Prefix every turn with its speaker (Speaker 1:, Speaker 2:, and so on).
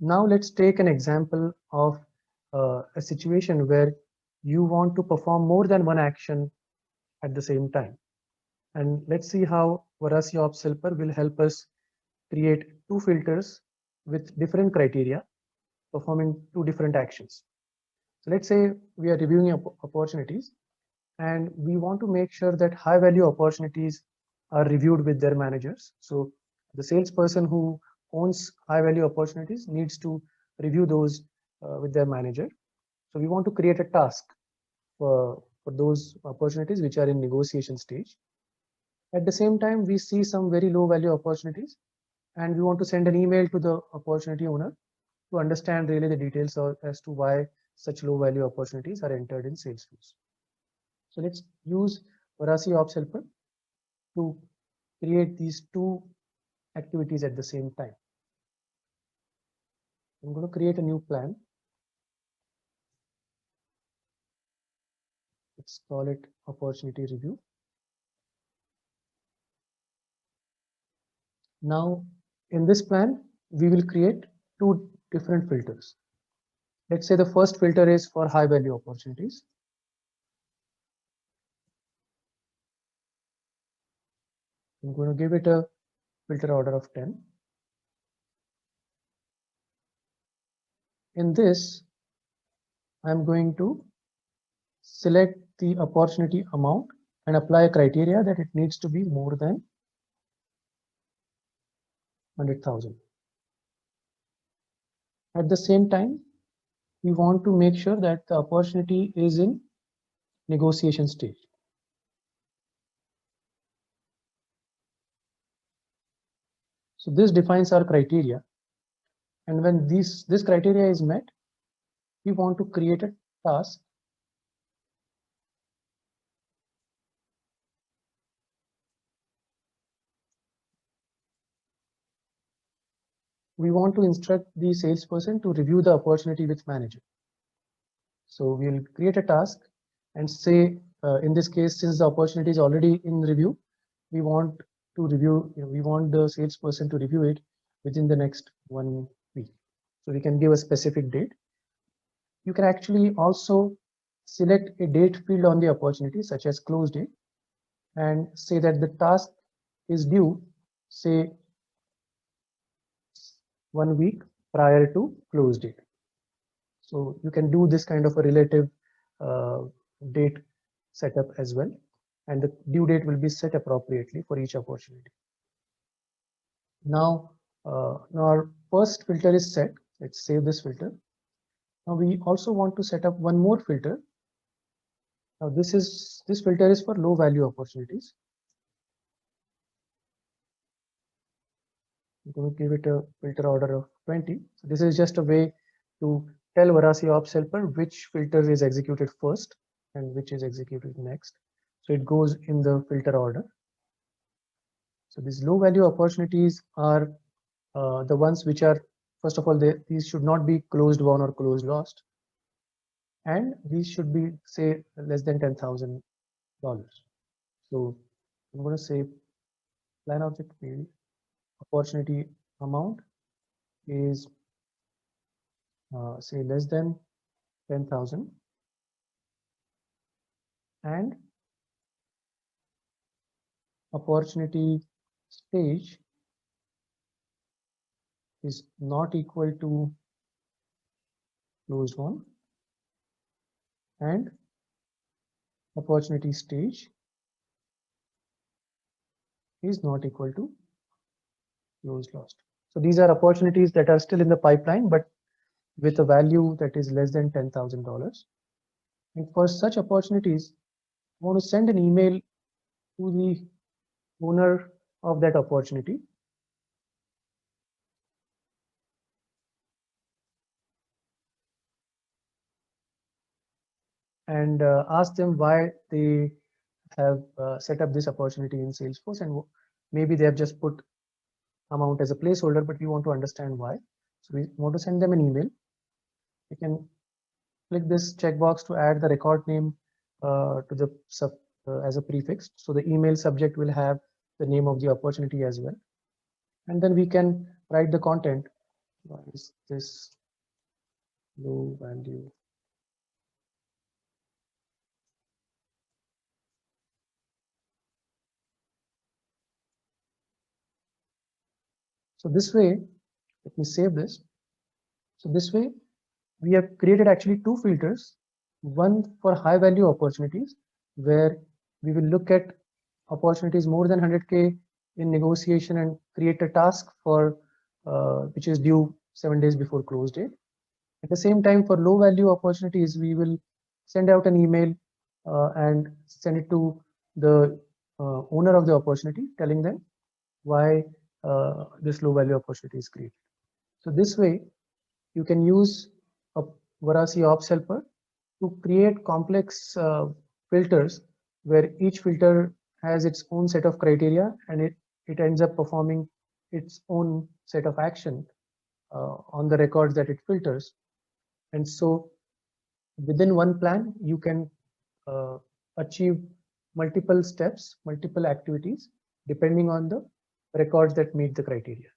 Speaker 1: Now let's take an example of a situation where you want to perform more than one action at the same time. And let's see how Varasi Ops Helper will help us create two filters with different criteria performing two different actions. So let's say we are reviewing opportunities and we want to make sure that high value opportunities are reviewed with their managers. So the salesperson who owns high value opportunities needs to review those with their manager. So we want to create a task for those opportunities which are in negotiation stage. At the same time, we see some very low value opportunities and we want to send an email to the opportunity owner to understand really the details as to why such low value opportunities are entered in Salesforce. So let's use Varasi Ops Helper to create these two activities at the same time. I'm going to create a new plan. Let's call it opportunity review. Now, in this plan, we will create two different filters. Let's say the first filter is for high value opportunities. I'm going to give it a filter order of 10. In this, I'm going to select the opportunity amount and apply a criteria that it needs to be more than 100,000. At the same time, we want to make sure that the opportunity is in negotiation stage. So this defines our criteria. And when this criteria is met, we want to create a task we want to instruct the salesperson to review the opportunity with manager. So we'll create a task and say, in this case, since the opportunity is already in review, we want to review, we want the salesperson to review it within the next 1 week. So we can give a specific date. You can actually also select a date field on the opportunity, such as close date, and say that the task is due, say, 1 week prior to close date. So you can do this kind of a relative date setup as well. And the due date will be set appropriately for each opportunity. Now our first filter is set. Let's save this filter. Now we also want to set up one more filter. Now this filter is for low value opportunities. I'm going to give it a filter order of 20. So this is just a way to tell Varasi Ops Helper which filter is executed first and which is executed next. So it goes in the filter order. So these low value opportunities are the ones which are, first of all, these should not be closed won or closed lost. And these should be, say, less than $10,000. So I'm going to say plan object field opportunity amount is say less than 10,000 and opportunity stage is not equal to closed won and opportunity stage is not equal to closed lost. So these are opportunities that are still in the pipeline, but with a value that is less than $10,000. And for such opportunities, I want to send an email to the owner of that opportunity. And ask them why they have set up this opportunity in Salesforce, and maybe they have just put amount as a placeholder, but we want to understand why. So we want to send them an email. You can click this checkbox to add the record name to the as a prefix. So the email subject will have the name of the opportunity as well. And then we can write the content Why is this low value? So this way, let me save this. So this way, we have created actually two filters, one for high value opportunities, where we will look at opportunities more than 100K in negotiation and create a task for which is due 7 days before close date. At the same time, for low value opportunities, we will send out an email and send it to the owner of the opportunity, telling them why this low value opportunity is created. So this way, you can use a Varasi Ops Helper to create complex filters where each filter has its own set of criteria, and it ends up performing its own set of action on the records that it filters. And so within one plan, you can uh, achieve multiple steps, multiple activities, depending on the records that meet the criteria.